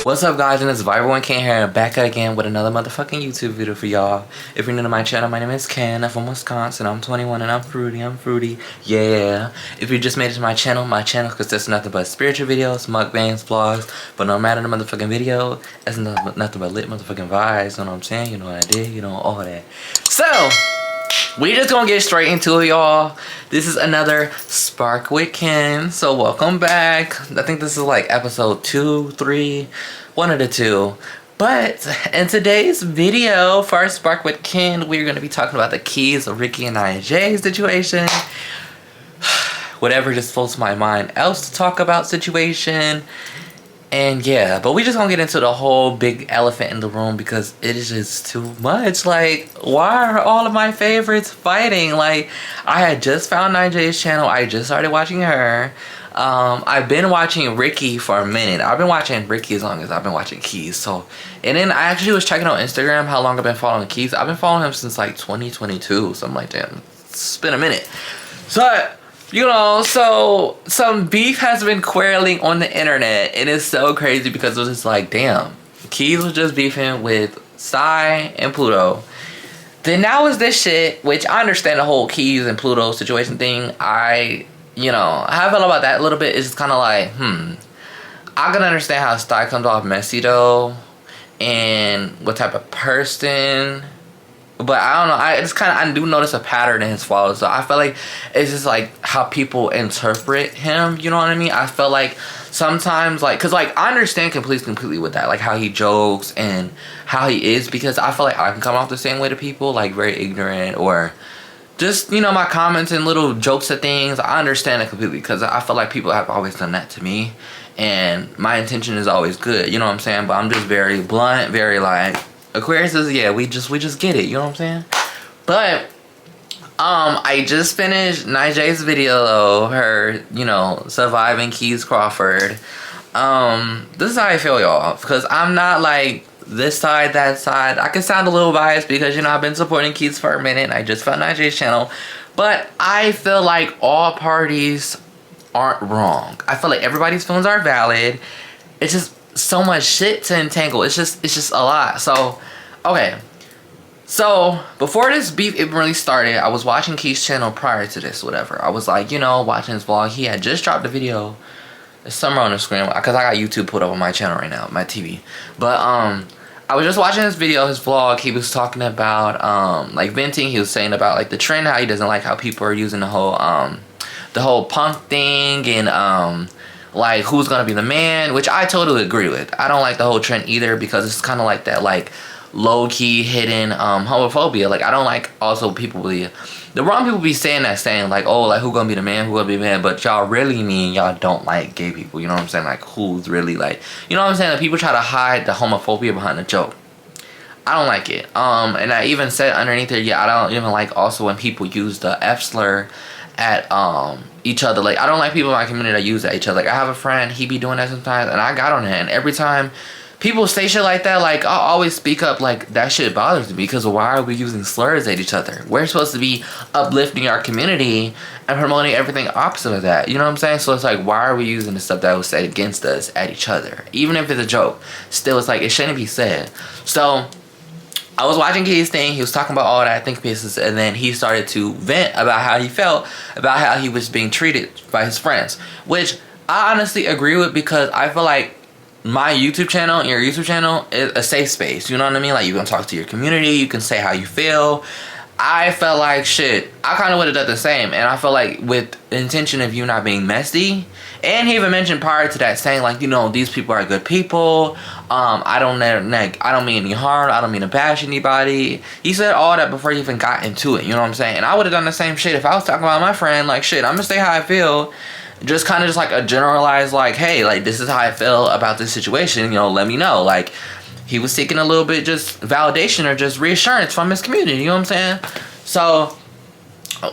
What's up, guys? And it's SPARKWITKEN here, back again with another motherfucking YouTube video for y'all. If you're new to my channel, my name is Ken. I'm from Wisconsin. I'm 21 and I'm fruity. Yeah. If you just made it to my channel consists of nothing but spiritual videos, mukbangs, vlogs. But no matter the motherfucking video, it's nothing but lit motherfucking vibes. You know what I'm saying? You know what I did? You know, all that. So, we just gonna get straight into it, y'all. This is another SPARKWITKEN. So welcome back. I think this is like episode 2, 3, one of the two. But in today's video for our SPARKWITKEN, we're gonna be talking about the keys of Ricky and IJ situation. Whatever just floats my mind else to talk about situation. And yeah, but we just gonna get into the whole big elephant in the room because it is just too much. Like, why are all of my favorites fighting? Like, I had just found IJ's channel. I just started watching her. I've been watching Ricky for a minute. I've been watching Ricky as long as I've been watching Keys. So, and then I actually was checking on Instagram how long I've been following Keys. I've been following him since like 2022. So I'm like, damn, it's been a minute. So, you know, so some beef has been quarreling on the internet, and it's so crazy because it was just like, damn, Keys was just beefing with Psy and Pluto. Then now is this shit, which I understand the whole Keys and Pluto situation thing. You know, how I feel about that a little bit is just kind of like, I can understand how Psy comes off messy though, and what type of person. But I don't know, I do notice a pattern in his followers. So I feel like it's just like how people interpret him, you know what I mean? I feel like sometimes, like, cause like I understand completely with that, like how he jokes and how he is, because I feel like I can come off the same way to people, like very ignorant, or just, you know, my comments and little jokes at things. I understand it completely because I feel like people have always done that to me, and my intention is always good, you know what I'm saying? But I'm just very blunt, very like, Aquarius is, yeah, we just get it, you know what I'm saying? But I just finished Nijay's video though, her, you know, surviving Keys Crawford. This is how I feel, y'all, because I'm not like this side, that side. I can sound a little biased because, you know, I've been supporting Keys for a minute and I just found Nijay's channel, but I feel like all parties aren't wrong. I feel like everybody's feelings are valid. It's just so much shit to entangle. It's just a lot. So, okay. So, before this beef even really started, I was watching Keith's channel prior to this, whatever. I was like, you know, watching his vlog. He had just dropped a video. It's somewhere on the screen, because I got YouTube put up on my channel right now, my TV. But, I was just watching his video, his vlog. He was talking about, like, venting. He was saying about, like, the trend, how he doesn't like how people are using the whole punk thing, and, like, who's gonna be the man, which I totally agree with. I don't like the whole trend either, because it's kind of like that, like, low-key hidden homophobia. Like, I don't like also people the wrong people be saying like, oh, like, who gonna be the man, who gonna be the man, but y'all really mean y'all don't like gay people, you know what I'm saying? Like, who's really, like, you know what I'm saying? Like, people try to hide the homophobia behind the joke. I don't like it. And I even said underneath there, yeah, I don't even like also when people use the F slur at each other. Like, I don't like people in my community that use at each other. Like, I have a friend, he be doing that sometimes, and I got on it, and every time people say shit like that, like, I'll always speak up, like, that shit bothers me, because why are we using slurs at each other? We're supposed to be uplifting our community and promoting everything opposite of that, you know what I'm saying? So it's like, why are we using the stuff that was said against us at each other? Even if it's a joke, still, it's like, it shouldn't be said. So I was watching Keith's thing, he was talking about all that think pieces, and then he started to vent about how he felt, about how he was being treated by his friends, which I honestly agree with, because I feel like my YouTube channel and your YouTube channel is a safe space, you know what I mean? Like, you can talk to your community, you can say how you feel. I felt like, shit, I kind of would have done the same, and I feel like with the intention of you not being messy, and he even mentioned prior to that saying, like, you know, these people are good people, I don't mean any harm, I don't mean to bash anybody. He said all that before he even got into it, you know what I'm saying? And I would have done the same shit if I was talking about my friend, like, shit, I'm gonna say how I feel, just kind of just like a generalized, like, hey, like, this is how I feel about this situation, you know, let me know. Like, he was seeking a little bit just validation or just reassurance from his community, you know what I'm saying? So,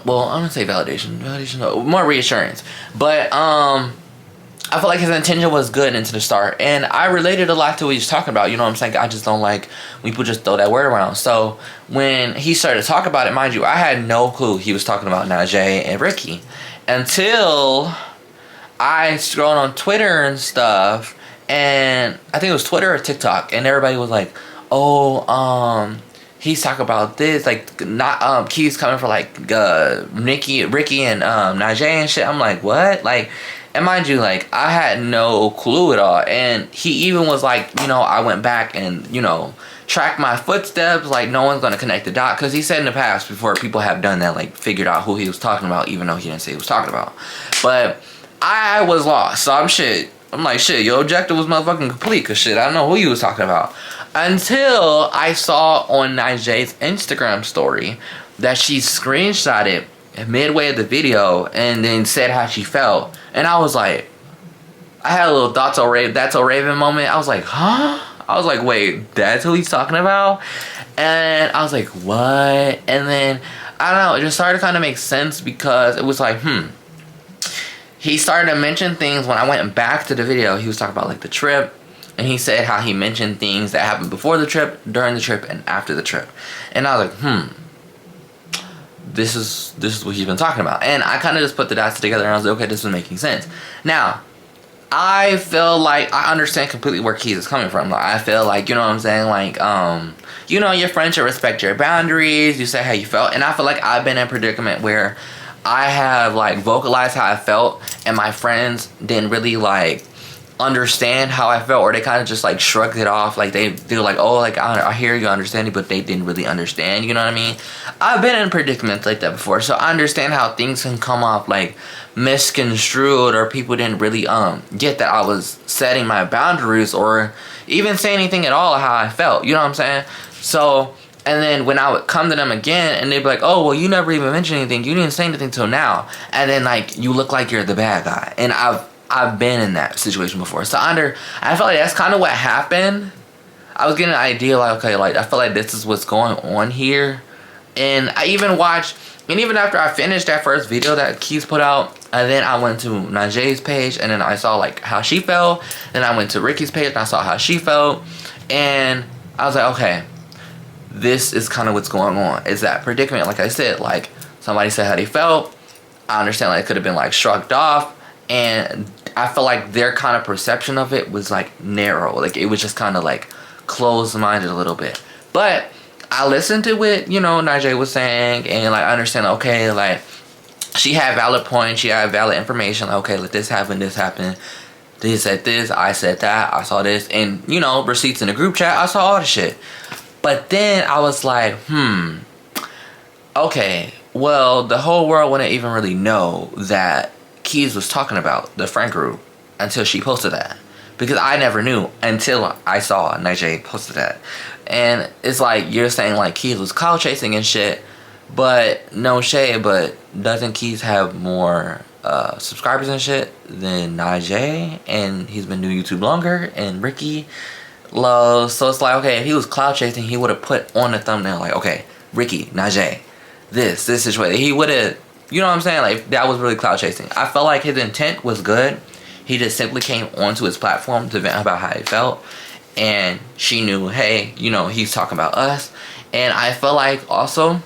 well, I'm gonna say validation, no, more reassurance. But, I feel like his intention was good into the start, and I related a lot to what he's talking about, you know what I'm saying? I just don't like when people just throw that word around. So, when he started to talk about it, mind you, I had no clue he was talking about Najee and Ricky until I scrolled on Twitter and stuff, And I think it was Twitter or TikTok, and everybody was like, oh, he's talking about this, like, not, Keys coming for, like, Ricky and, Najee and shit. I'm like, what? Like, and mind you, like, I had no clue at all. And he even was like, you know, I went back and, you know, tracked my footsteps, like, no one's gonna connect the dot, because he said in the past, before people have done that, like, figured out who he was talking about, even though he didn't say he was talking about. But I was lost, so I'm like, shit, your objective was motherfucking complete, because shit, I don't know who you was talking about. Until I saw on Najee's Instagram story that she screenshotted midway of the video and then said how she felt. And I was like, I had a little That's a Raven moment. I was like, huh? I was like, wait, that's who he's talking about? And I was like, what? And then, I don't know, it just started to kind of make sense, because it was like, he started to mention things when I went back to the video. He was talking about, like, the trip, and he said how he mentioned things that happened before the trip, during the trip, and after the trip. And I was like, this is what he's been talking about. And I kind of just put the dots together, and I was like, okay, this is making sense. Now, I feel like I understand completely where Keys is coming from. Like, I feel like, you know what I'm saying, like, you know, your friends should respect your boundaries, you say how you felt. And I feel like I've been in a predicament where I have, like, vocalized how I felt, and my friends didn't really, like, understand how I felt, or they kind of just, like, shrugged it off. Like, they were like, oh, like, I hear you, understanding, but they didn't really understand, you know what I mean? I've been in predicaments like that before, so I understand how things can come off, like, misconstrued, or people didn't really get that I was setting my boundaries, or even say anything at all how I felt, you know what I'm saying? So, and then when I would come to them again, and they'd be like, oh, well, you never even mentioned anything, you didn't say anything till now, and then, like, you look like you're the bad guy. And I've been in that situation before, so I felt like that's kind of what happened. I was getting an idea, like, okay, like, I feel like this is what's going on here. And I even watched, and even after I finished that first video that Keys put out, and then I went to Najee's page, and then I saw, like, how she felt. Then I went to Ricky's page, and I saw how she felt. And I was like, okay, this is kind of what's going on. It's that predicament, like I said, like, somebody said how they felt. I understand, like, it could have been, like, shrugged off. And I feel like their kind of perception of it was, like, narrow. Like, it was just kind of, like, closed-minded a little bit. But I listened to what, you know, Najee was saying, and, like, I understand, okay, like, she had valid points, she had valid information, like, okay, like, this happened, they said this, I said that, I saw this, and, you know, receipts in the group chat, I saw all the shit. But then I was like, okay, well, the whole world wouldn't even really know that Keys was talking about the friend group until she posted that. Because I never knew until I saw Najee posted that. And it's like, you're saying, like, Keys was clout chasing and shit, but no shade, but doesn't Keys have more subscribers and shit than Najee? And he's been doing YouTube longer, and Ricky loves. So it's like, okay, if he was clout chasing, he would have put on the thumbnail, like, okay, Ricky, Najee, this situation. He would have, you know what I'm saying? Like, that was really clout chasing. I felt like his intent was good. He just simply came onto his platform to vent about how he felt. And she knew, hey, you know, he's talking about us. And I felt like also,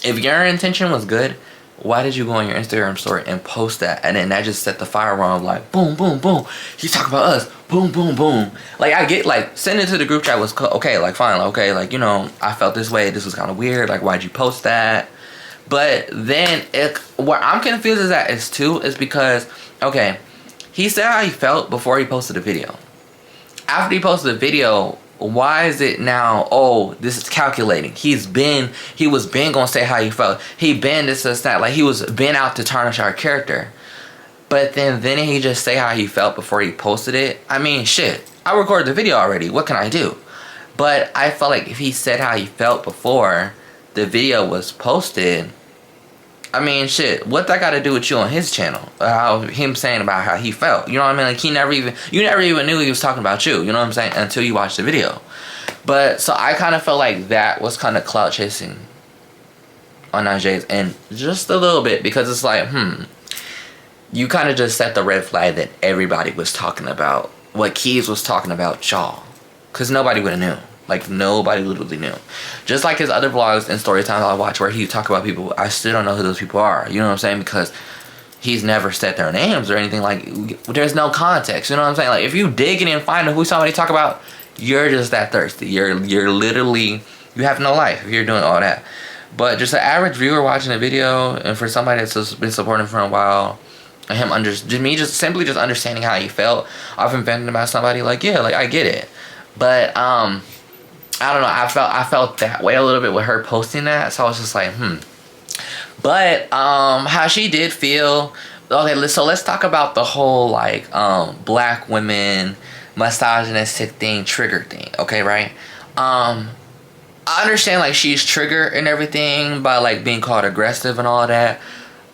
if your intention was good, why did you go on your Instagram story and post that? And then that just set the fire alarm, like, boom, boom, boom. He's talking about us. Boom, boom, boom. Like, I get, like, sending it to the group chat was okay, like, fine. Okay, like, you know, I felt this way. This was kind of weird. Like, why'd you post that? But then, what I'm confused is because, okay, he said how he felt before he posted the video. After he posted the video, why is it now, oh, this is calculating? He was been gonna say how he felt. He been this, that. Like, he was been out to tarnish our character. But then he just say how he felt before he posted it. I mean, shit, I recorded the video already. What can I do? But I felt like if he said how he felt before the video was posted, I mean, shit, what that got to do with you on his channel? Him saying about how he felt. You know what I mean? Like, you never even knew he was talking about you. You know what I'm saying? Until you watched the video. But, so I kind of felt like that was kind of clout chasing on Najee's end. Just a little bit. Because it's like, you kind of just set the red flag that everybody was talking about. What Keys was talking about y'all. Because nobody would have knew. Like, nobody literally knew. Just like his other vlogs and story times I watch where he talk about people, I still don't know who those people are. You know what I'm saying? Because he's never said their names or anything. Like, there's no context. You know what I'm saying? Like, if you dig in and find who somebody talk about, you're just that thirsty. You're literally, you have no life if you're doing all that. But just an average viewer watching a video, and for somebody that's been supporting for a while, and him just simply understanding how he felt off venting about somebody, like, yeah, like, I get it. But I don't know, I felt that way a little bit with her posting that, so I was just like, But how she did feel. Okay, so let's talk about the whole like black women misogynistic thing, trigger thing. Okay, right? I understand like she's triggered and everything by like being called aggressive and all that.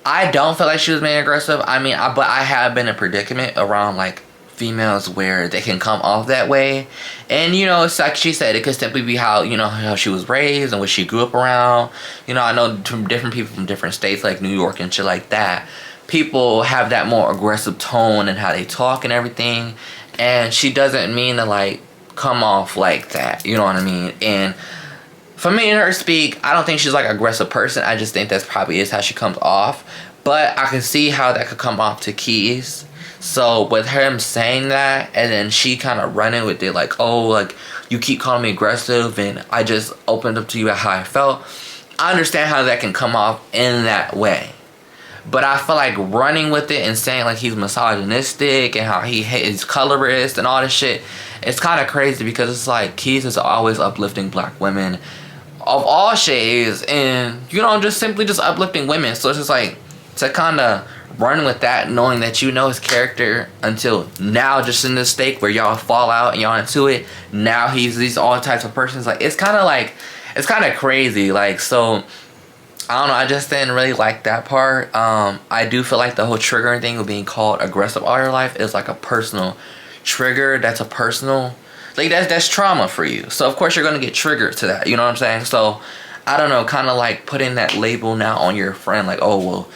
I don't feel like she was being aggressive. I mean, but I have been in a predicament around like females where they can come off that way, and you know, it's like she said, it could simply be how, you know, how she was raised and what she grew up around. You know, I know from different people from different states like New York and shit like that, people have that more aggressive tone and how they talk and everything, and she doesn't mean to like come off like that, you know what I mean? And for me and her speak, I don't think she's like an aggressive person. I just think that's probably is how she comes off, but I can see how that could come off to Keys. So with him saying that, and then she kind of running with it like, oh, like, you keep calling me aggressive and I just opened up to you at how I felt. I understand how that can come off in that way. But I feel like running with it and saying like he's misogynistic and how he hates colorist and all this shit, it's kind of crazy, because it's like Keys is always uplifting black women of all shades, and, you know, just simply just uplifting women. So it's just like, to kind of run with that, knowing that you know his character until now, just in this state where y'all fall out and y'all into it, now he's these all types of persons. Like, it's kind of crazy. Like, so I don't know, I just didn't really like that part. I do feel like the whole triggering thing of being called aggressive all your life is like a personal trigger. That's a personal, like, that's trauma for you. So of course you're gonna get triggered to that, you know what I'm saying? So I don't know, kind of like putting that label now on your friend, like, oh, well,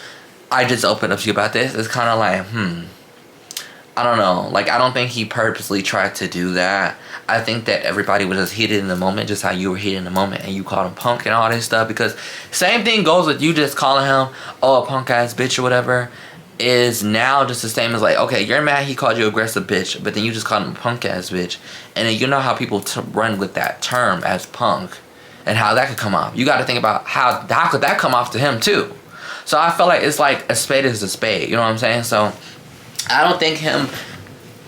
I just opened up to you about this. It's kind of like, I don't know. Like, I don't think he purposely tried to do that. I think that everybody was just heated in the moment, just how you were heated in the moment, and you called him punk and all this stuff. Because same thing goes with you just calling him, oh, a punk ass bitch or whatever, is now just the same as like, okay, you're mad he called you aggressive bitch, but then you just called him a punk ass bitch. And then you know how people run with that term as punk and how that could come off. You got to think about how could that come off to him too. So I feel like it's like a spade is a spade, you know what I'm saying? So I don't think him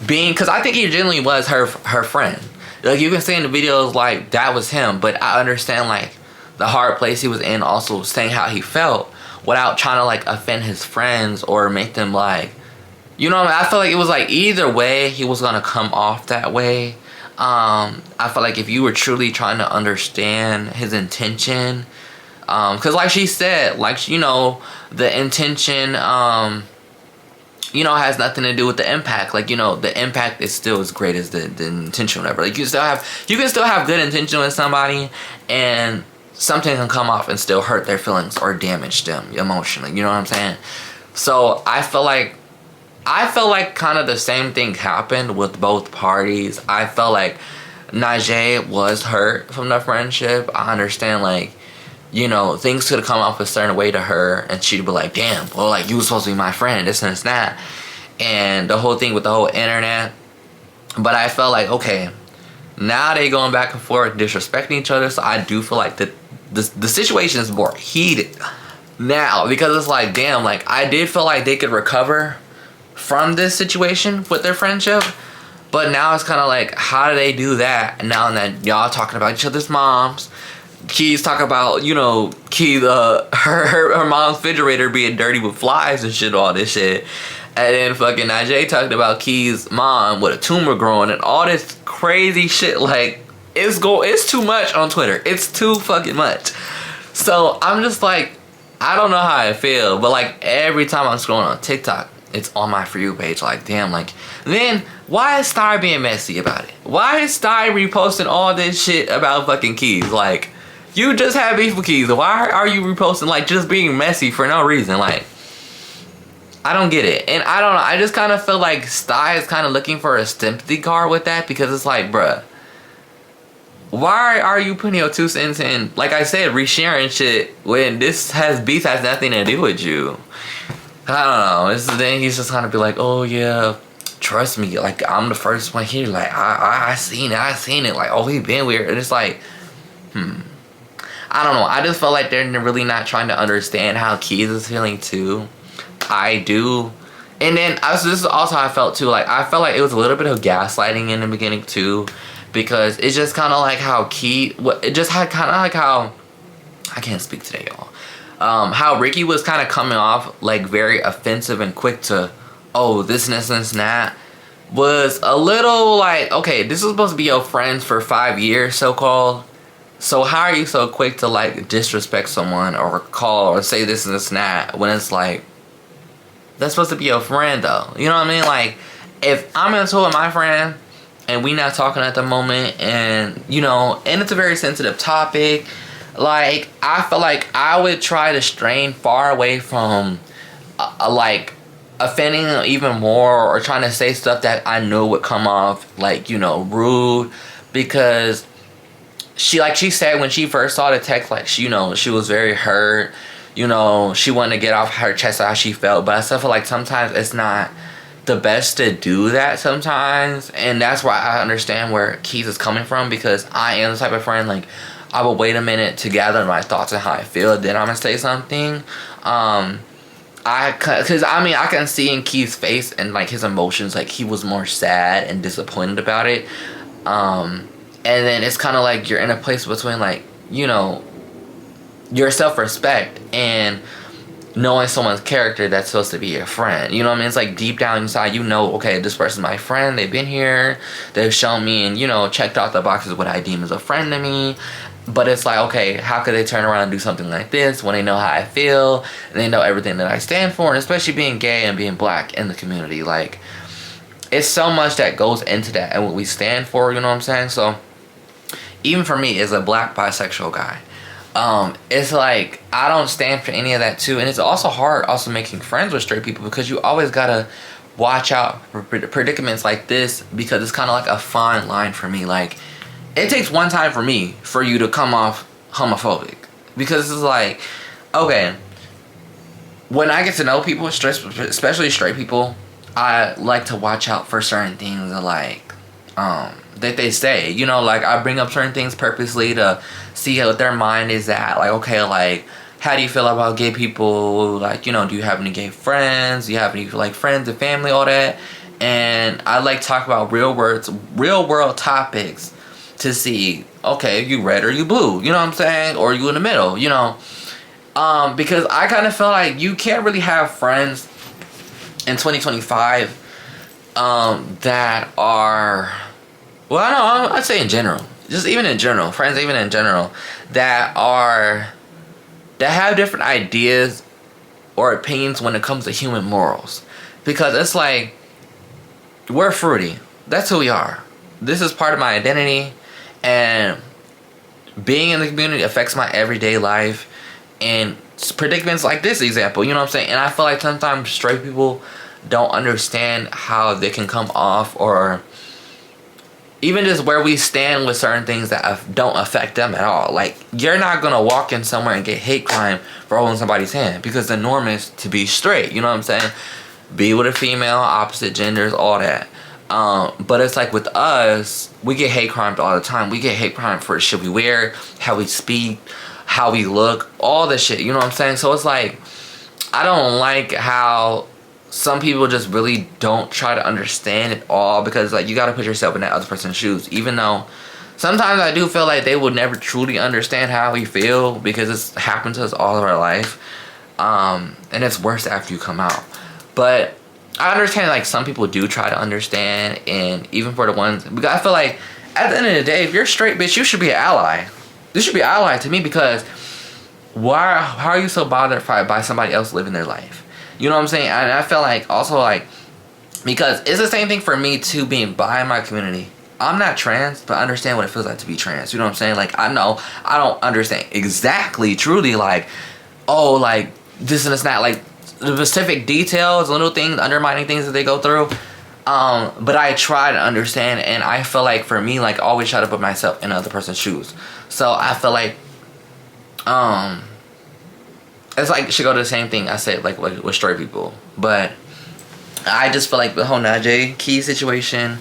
being, because I think he genuinely was her friend. Like, you can see in the videos like that was him, but I understand like the hard place he was in, also saying how he felt without trying to like offend his friends or make them like, you know what I mean? I feel like it was like either way he was gonna come off that way. I feel like if you were truly trying to understand his intention, because like she said, like, you know, the intention, you know, has nothing to do with the impact. Like, you know, the impact is still as great as the intention or whatever. Like, you can still have good intention with somebody, and something can come off and still hurt their feelings or damage them emotionally. You know what I'm saying? So I feel like kind of the same thing happened with both parties. I felt like Najee was hurt from the friendship. I understand, like, you know, things could have come off a certain way to her, and she'd be like, damn, well, like, you were supposed to be my friend, this and this and that. And the whole thing with the whole internet. But I felt like, okay, now they going back and forth, disrespecting each other. So I do feel like the situation is more heated now, because it's like, damn, like, I did feel like they could recover from this situation with their friendship. But now it's kind of like, how do they do that now that y'all talking about each other's moms? Keys talk about, you know, her mom's refrigerator being dirty with flies and shit, all this shit. And then fucking Najee talking about Keys' mom with a tumor growing and all this crazy shit. Like, it's too much on Twitter. It's too fucking much. So I'm just like, I don't know how I feel, but like every time I'm scrolling on TikTok, it's on my For You page. Like, damn, like, then why is Sty being messy about it? Why is Sty reposting all this shit about fucking Keys? Like, you just had beef with Keys. Why are you reposting, like, just being messy for no reason? Like, I don't get it. And I don't know. I just kind of feel like Sty is kind of looking for a sympathy card with that, because it's like, bruh, why are you putting your 2 cents in, like I said, resharing shit when beef has nothing to do with you? I don't know. Then he's just kind of be like, oh yeah, trust me, like I'm the first one here. Like I seen it. Like, oh, he been weird. And it's like, I don't know. I just felt like they're really not trying to understand how Keys is feeling too. I do. And then this is also how I felt too. Like I felt like it was a little bit of gaslighting in the beginning too, because it's just kind of like how it just had kind of like how, I can't speak today, y'all. How Ricky was kind of coming off like very offensive and quick to, oh, this and this and this and that, was a little like, okay, this is supposed to be your friends for 5 years, so called. So how are you so quick to like disrespect someone or call or say this and this and that when it's like, that's supposed to be your friend though? You know what I mean? Like, if I'm into it with my friend and we not talking at the moment, and you know, and it's a very sensitive topic, like I feel like I would try to strain far away from like offending them even more, or trying to say stuff that I know would come off like, you know, rude, because she said when she first saw the text, like she, you know, she was very hurt, you know, she wanted to get off her chest how she felt, but I still feel like sometimes it's not the best to do that sometimes. And that's why I understand where Keith is coming from, because I am the type of friend, like I will wait a minute to gather my thoughts and how I feel, then I'm gonna say something. Cause I mean, I can see in Keith's face and like his emotions, like he was more sad and disappointed about it. And then it's kind of like you're in a place between, like, you know, your self-respect and knowing someone's character that's supposed to be your friend. You know what I mean? It's like deep down inside, you know, okay, this person's my friend. They've been here. They've shown me and, you know, checked off the boxes what I deem as a friend to me. But it's like, okay, how could they turn around and do something like this when they know how I feel and they know everything that I stand for, and especially being gay and being black in the community. Like, it's so much that goes into that and what we stand for, you know what I'm saying? So even for me as a black bisexual guy, it's like I don't stand for any of that too. And it's also hard also making friends with straight people, because you always gotta watch out for predicaments like this, because it's kind of like a fine line for me. Like, it takes one time for me for you to come off homophobic, because it's like, okay, when I get to know people, especially straight people, I like to watch out for certain things that like that they say, you know, like I bring up certain things purposely to see what their mind is at. Like, okay, like, how do you feel about gay people? Like, you know, do you have any gay friends? Do you have any like friends and family, all that? And I like talk about real world topics to see, okay, you red or you blue, you know what I'm saying? Or you in the middle, you know? Because I kind of feel like you can't really have friends in 2025 that are, well, I know, I'd say in general, just even in general, friends even in general, that have different ideas or opinions when it comes to human morals. Because it's like, we're fruity. That's who we are. This is part of my identity, and being in the community affects my everyday life and predicaments like this example, you know what I'm saying? And I feel like sometimes straight people don't understand how they can come off, or even just where we stand with certain things that don't affect them at all. Like, you're not gonna walk in somewhere and get hate crime for holding somebody's hand, because the norm is to be straight, you know what I'm saying? Be with a female, opposite genders, all that. But it's like with us, we get hate crimes all the time. We get hate crime for the shit we wear, how we speak, how we look, all this shit, you know what I'm saying? So it's like, I don't like how some people just really don't try to understand it all, because like, you gotta put yourself in that other person's shoes, even though sometimes I do feel like they will never truly understand how we feel, because it's happened to us all of our life. And it's worse after you come out. But I understand like some people do try to understand, and even for the ones, because I feel like at the end of the day, if you're straight, bitch, you should be an ally. This should be an ally to me, because how are you so bothered by somebody else living their life? You know what I'm saying? And I feel like also like, because it's the same thing for me too, being bi in my community. I'm not trans, but I understand what it feels like to be trans. You know what I'm saying? Like, I know I don't understand exactly, truly, like, oh, like this and this, not like the specific details, little things, undermining things that they go through. But I try to understand, and I feel like for me, like, I always try to put myself in another person's shoes. So I feel like, it's like it should go to the same thing I said like with straight people. But I just feel like the whole Najee Key situation,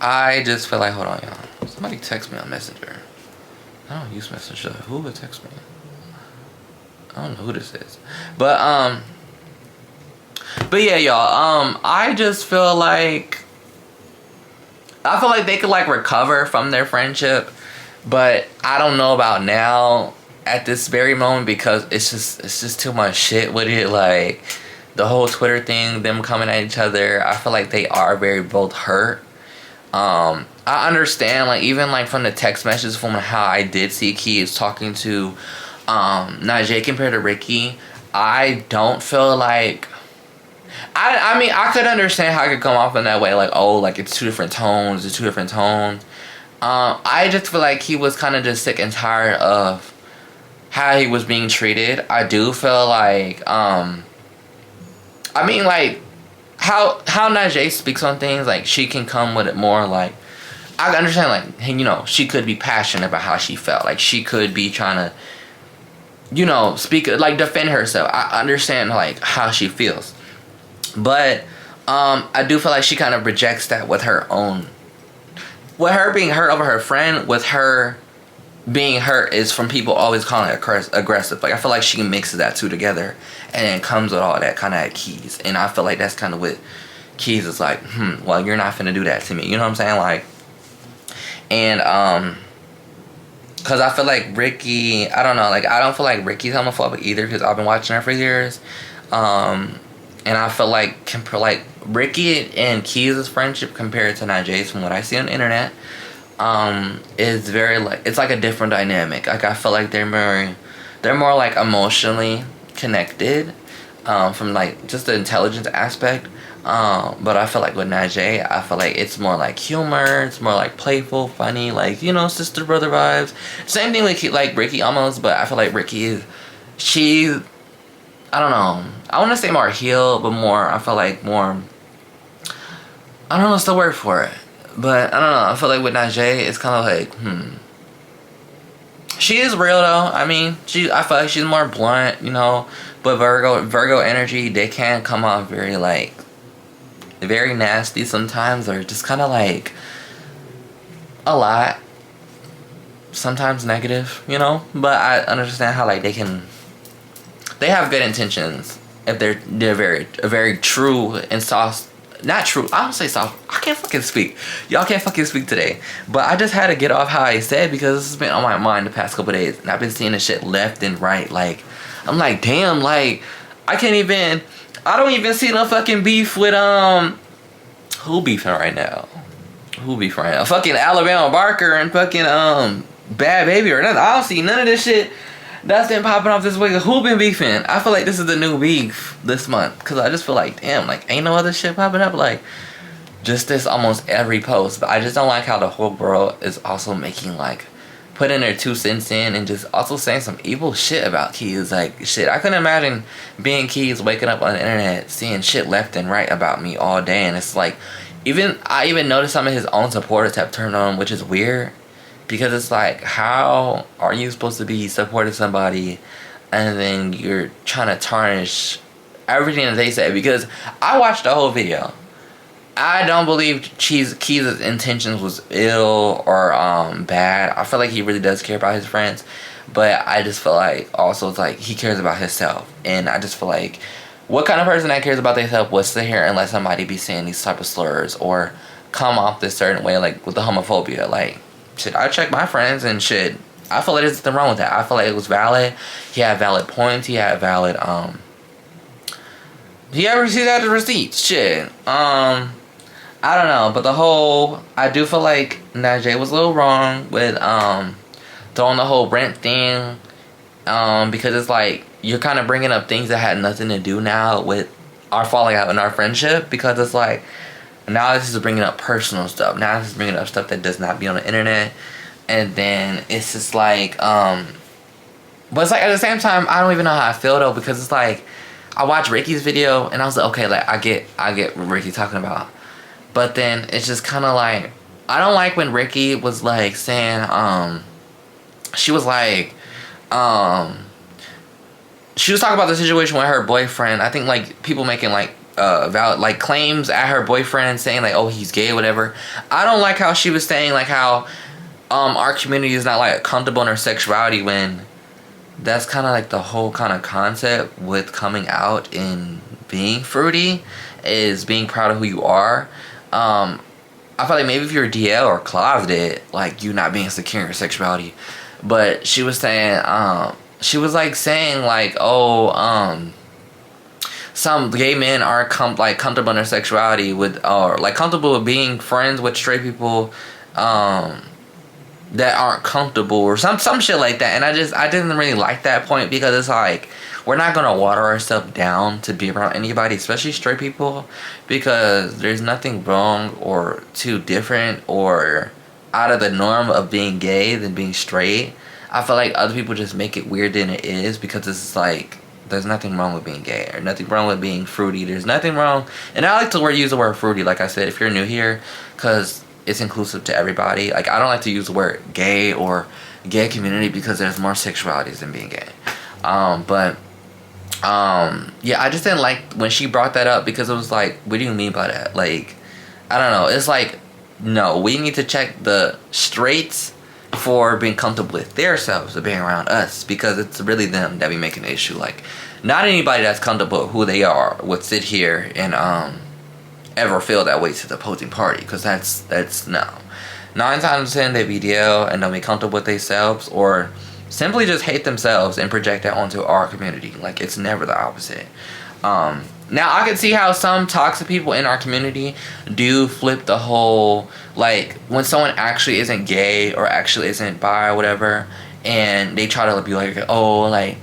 I just feel like, hold on y'all, somebody text me on Messenger. I don't use Messenger. Who would text me? I don't know who this is. But yeah, y'all, I just feel like they could like recover from their friendship, but I don't know about now at this very moment, because it's just too much shit with it. Like the whole Twitter thing, them coming at each other, I feel like they are very both hurt. I understand, like even like from the text messages from how I did see Keys talking to Najee compared to Ricky, I don't feel like I mean, I could understand how it could come off in that way, like, oh, like it's two different tones. I just feel like he was kind of just sick and tired of how he was being treated. I do feel like, I mean, like, how Najee speaks on things, like, she can come with it more, like, I understand, like, you know, she could be passionate about how she felt. Like, she could be trying to, you know, speak, like, defend herself. I understand, like, how she feels. But I do feel like she kind of rejects that with her own, with her being hurt over her friend, with her being hurt is from people always calling her aggressive. Like I feel like she mixes that two together and then comes with all that kind of at Keys. And I feel like that's kind of what Keys is like, well, you're not finna do that to me. You know what I'm saying? Like, and cause I feel like Ricky, I don't know, like I don't feel like Ricky's homophobic either, because I've been watching her for years. And I feel like Ricky and Keys' friendship compared to Najee's, from what I see on the internet, is very like, it's like a different dynamic. Like I feel like they're more like emotionally connected, from like just the intelligence aspect. But I feel like with Najee, I feel like it's more like humor, it's more like playful, funny, like, you know, sister brother vibes. Same thing with like Ricky almost, but I feel like Ricky is, she's, I don't know, I want to say more healed, but more, I feel like more, I don't know what's the word for it, but I don't know, I feel like with Najee, it's kind of like, she is real though. I mean, I feel like she's more blunt, you know, but Virgo energy, they can come off very like, very nasty sometimes, or just kind of like, a lot, sometimes negative, you know, but I understand how like they have good intentions if they're very true and soft. Not true. I don't say soft. I can't fucking speak. Y'all can't fucking speak today. But I just had to get off how I said, because this has been on my mind the past couple days, and I've been seeing this shit left and right. Like, I'm like, damn. Like, I don't even see no fucking beef with who beefing right now? Fucking Alabama Barker and fucking Bad Baby or nothing. I don't see none of this shit that's been popping off this week. Who been beefing? I feel like this is the new beef this month, because I just feel like, damn, like ain't no other shit popping up, like just this almost every post. But I just don't like how the whole world is also making like, putting their 2 cents in and just also saying some evil shit about Keys. Like, shit, I couldn't imagine being Keys, waking up on the internet, seeing shit left and right about me all day. And it's like, I even noticed some of his own supporters have turned on, which is weird. Because it's like, how are you supposed to be supporting somebody and then you're trying to tarnish everything that they say? Because I watched the whole video. I don't believe Keys' intentions was ill or bad. I feel like he really does care about his friends. But I just feel like also it's like he cares about himself. And I just feel like, what kind of person that cares about themselves would sit here and let somebody be saying these type of slurs or come off this certain way, like with the homophobia? Like, shit, I check my friends and shit. I feel like there's nothing wrong with that. I feel like it was valid. He had valid points. He had valid, he ever see that the receipts? Shit. I don't know. But I do feel like Najee was a little wrong with, throwing the whole rent thing. Because it's like, you're kind of bringing up things that had nothing to do now with our falling out in our friendship. Because it's like, now this is bringing up personal stuff. Now this is bringing up stuff that does not be on the internet. And then it's just like, but it's like at the same time, I don't even know how I feel though. Because it's like, I watched Ricky's video and I was like, okay, like I get what Ricky's talking about. But then it's just kind of like, I don't like when Ricky was like saying, she was like, she was talking about the situation with her boyfriend. I think like people making like valid like claims at her boyfriend, saying like, oh, he's gay or whatever. I don't like how she was saying like how our community is not like comfortable in her sexuality, when that's kind of like the whole kind of concept with coming out and being fruity, is being proud of who you are. I feel like maybe if you're DL or closeted, like you not being secure in your sexuality. But she was saying, she was like saying like, oh, some gay men are comfortable in their sexuality with, or like comfortable with being friends with straight people, that aren't comfortable, or some shit like that. And I didn't really like that point, because it's like, we're not gonna water ourselves down to be around anybody, especially straight people, because there's nothing wrong or too different or out of the norm of being gay than being straight. I feel like other people just make it weirder than it is, because it's like, there's nothing wrong with being gay, or nothing wrong with being fruity. There's nothing wrong, and I like to use the word fruity, like I said, if you're new here, because it's inclusive to everybody. Like, I don't like to use the word gay or gay community, because there's more sexualities than being gay. Yeah, I just didn't like when she brought that up, because it was like, what do you mean by that? Like, I don't know. It's like, no, we need to check the straights for being comfortable with themselves, of being around us, because it's really them that we make an issue. Like, not anybody that's comfortable with who they are would sit here and ever feel that way to the opposing party, because that's no. 9 times out of 10 they be DL and they'll be comfortable with themselves, or simply just hate themselves and project that onto our community. Like, it's never the opposite. Now I can see how some toxic people in our community do flip the whole, like, when someone actually isn't gay or actually isn't bi or whatever, and they try to be like, oh, like,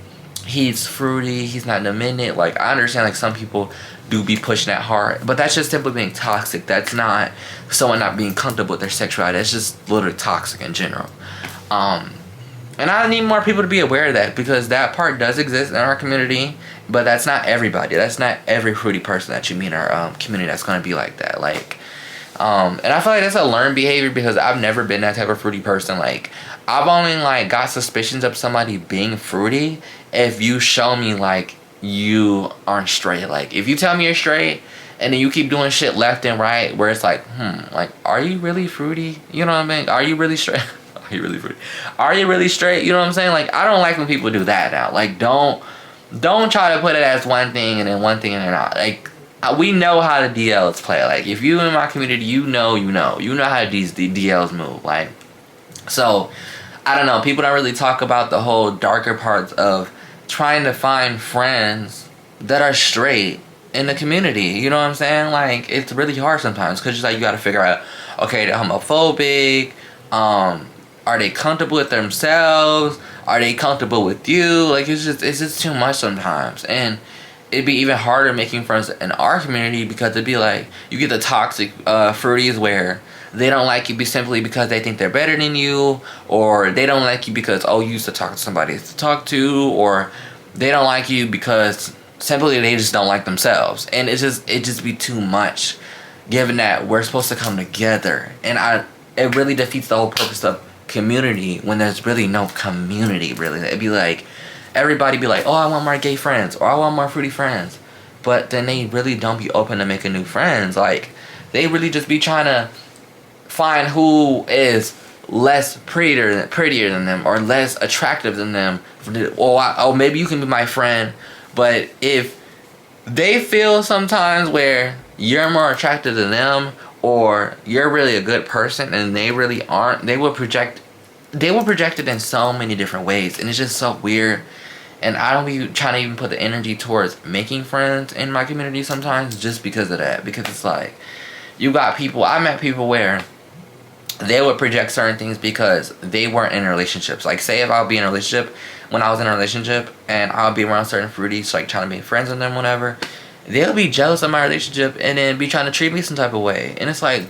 he's fruity, he's not in a minute. Like, I understand, like, some people do be pushing that hard, but that's just simply being toxic. That's not someone not being comfortable with their sexuality. That's just literally toxic in general. And I need more people to be aware of that, because that part does exist in our community, but that's not everybody. That's not every fruity person that you meet in our community that's going to be like that. Like, and I feel like that's a learned behavior, because I've never been that type of fruity person. Like, I've only like got suspicions of somebody being fruity if you show me like you aren't straight. Like, if you tell me you're straight and then you keep doing shit left and right where it's like, like, are you really fruity? You know what I mean? Are you really straight? Are you really fruity? Are you really straight? You know what I'm saying? Like, I don't like when people do that now. Like, don't try to put it as one thing and then one thing and then not. Like, we know how the DLs play. Like, if you in my community, you know how these DLs move. Like, so, I don't know. People don't really talk about the whole darker parts of trying to find friends that are straight in the community. You know what I'm saying? Like, it's really hard sometimes, because like, you got to figure out, okay, they're homophobic. Are they comfortable with themselves? Are they comfortable with you? Like, it's just too much sometimes. And it'd be even harder making friends in our community, because it'd be like, you get the toxic fruities where they don't like you simply because they think they're better than you, or they don't like you because, oh, you used to talk to somebody to talk to, or they don't like you because simply they just don't like themselves. And it just be too much, given that we're supposed to come together. And it really defeats the whole purpose of community, when there's really no community, really. It'd be like, everybody be like, oh, I want more gay friends, or I want more fruity friends, but then they really don't be open to making new friends. Like, they really just be trying to find who is less prettier than them, or less attractive than them, or maybe you can be my friend. But if they feel sometimes where you're more attractive than them, or you're really a good person and they really aren't, they will project it in so many different ways, and it's just so weird. And I don't be trying to even put the energy towards making friends in my community sometimes, just because of that. Because it's like, you got people, I met people where they would project certain things because they weren't in relationships. Like, say if I'll be in a relationship, when I was in a relationship and I'll be around certain fruities, like trying to be friends with them, whatever, they'll be jealous of my relationship and then be trying to treat me some type of way. And it's like,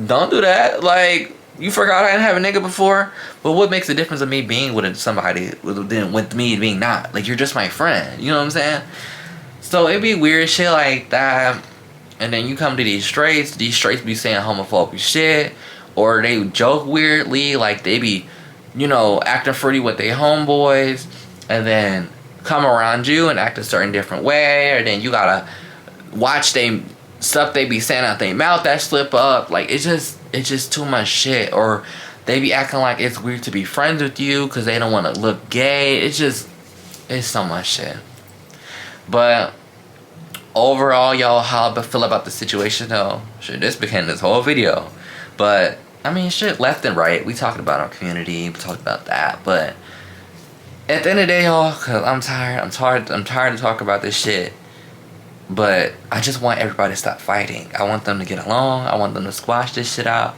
don't do that. Like, you forgot I didn't have a nigga before? But what makes the difference of me being with somebody than with me being not? Like, you're just my friend. You know what I'm saying? So it'd be weird shit like that. And then you come to these straights be saying homophobic shit. Or they joke weirdly. Like, they be, acting fruity with their homeboys. And then come around you and act a certain different way, or then you gotta watch stuff they be saying out their mouth that slip up. Like, it's just too much shit. Or they be acting like it's weird to be friends with you because they don't want to look gay. It's so much shit. But overall, y'all, how I feel about the situation though? Shit, this became this whole video. But I mean, shit, left and right, we talked about our community, we talked about that. But at the end of the day, y'all, cause I'm tired to talk about this shit. But I just want everybody to stop fighting. I want them to get along. I want them to squash this shit out.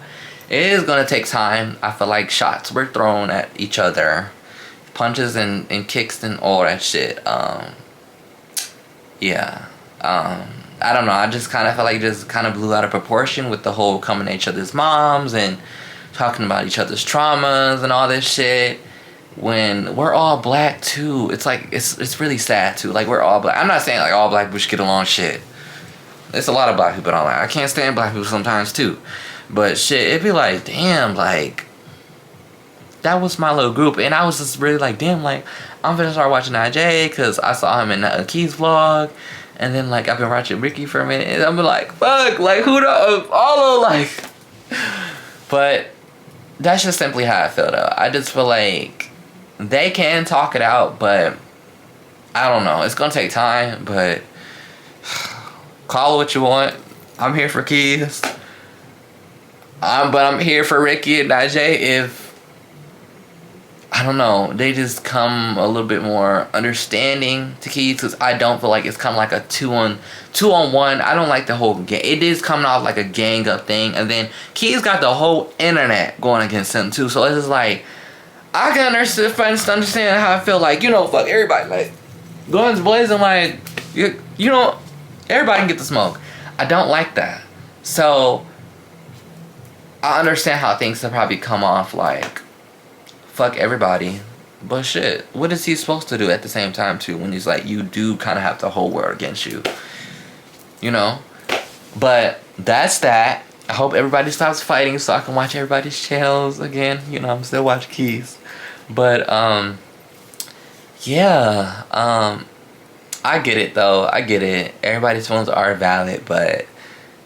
It is gonna take time. I feel like shots were thrown at each other, punches and kicks and all that shit. Yeah. I don't know. I just kind of feel like it just kind of blew out of proportion with the whole coming at each other's moms and talking about each other's traumas and all this shit. When we're all black too, it's like it's really sad too. Like, we're all black. I'm not saying like all black people should get along. Shit, there's a lot of black people online. I can't stand black people sometimes too, but shit, it'd be like, damn, like that was my little group, and I was just really like, damn, like I'm gonna start watching IJ because I saw him in Key's vlog, and then like I've been watching Ricky for a minute, and I'm like, fuck, like who the all of like, but that's just simply how I feel though. I just feel like they can talk it out, but I don't know. It's gonna take time, but call it what you want. I'm here for Keys. But I'm here for Ricky and Najee if, I don't know, they just come a little bit more understanding to Keys, because I don't feel like it's kind of like a two on one. I don't like the whole gang. It is coming off like a gang up thing, and then Keys got the whole internet going against him too. So it's just like, I can understand how I feel like, you know, fuck everybody, like guns blazing, like you know, everybody can get the smoke. I don't like that. So I understand how things have probably come off like fuck everybody, but shit, what is he supposed to do at the same time too, when he's like, you do kind of have the whole world against you, you know? But that's that. I hope everybody stops fighting so I can watch everybody's channels again. You know, I'm still watching Keys. But, yeah, I get it though. I get it. Everybody's feelings are valid, but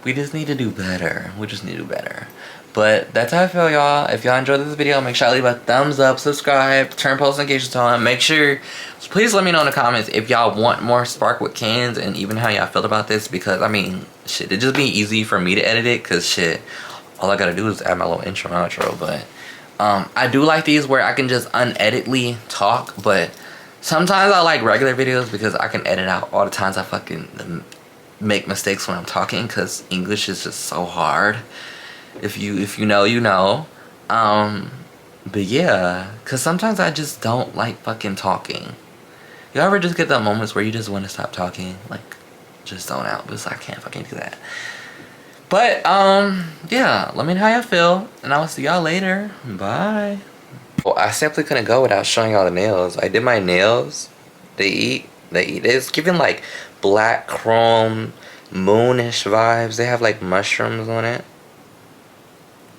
we just need to do better. We just need to do better. But that's how I feel, y'all. If y'all enjoyed this video, make sure I leave a thumbs up, subscribe, turn post notifications on. Make sure, please let me know in the comments if y'all want more Spark with Cans and even how y'all feel about this. Because, I mean, shit, it'd just be easy for me to edit it. Because, shit, all I gotta do is add my little intro and outro. But I do like these where I can just uneditedly talk. But sometimes I like regular videos because I can edit out all the times I fucking make mistakes when I'm talking. Because English is just so hard. If you know, you know. But yeah, because sometimes I just don't like fucking talking. You ever just get that moments where you just want to stop talking? Like, just zone out. Because I can't fucking do that. But, yeah. Let me know how y'all feel. And I will see y'all later. Bye. Well, I simply couldn't go without showing y'all the nails. I did my nails. They eat. It's giving like black chrome, moonish vibes. They have like mushrooms on it.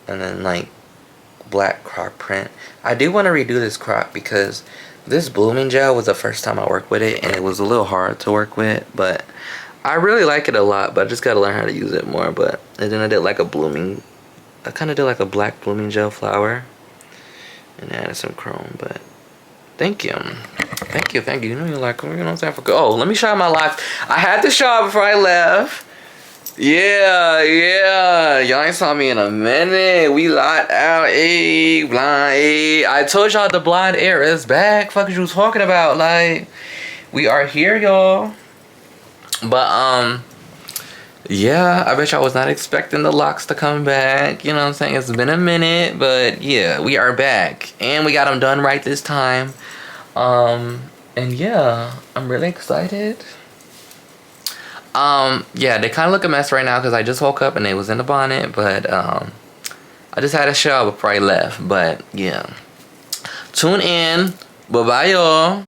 And then like black crop print. I do want to redo this crop because this blooming gel was the first time I worked with it, and it was a little hard to work with, but I really like it a lot. But I just gotta learn how to use it more. But and then I did like a blooming, I kind of did like a black blooming gel flower and added some chrome. But thank you. You know, you're like, you know what I'm saying? Oh, let me show you my locks. I had to show before I left. Yeah. Y'all ain't saw me in a minute. We locked out. Ayy, blind. Ayy. I told y'all the blonde era is back. Fuck is you talking about? Like, we are here, y'all. But, yeah, I bet y'all was not expecting the locks to come back. You know what I'm saying? It's been a minute, but yeah, we are back. And we got them done right this time. And yeah, I'm really excited. Yeah, they kind of look a mess right now because I just woke up and they was in the bonnet, but I just had a shower before I left. But yeah, tune in. Bye bye, y'all.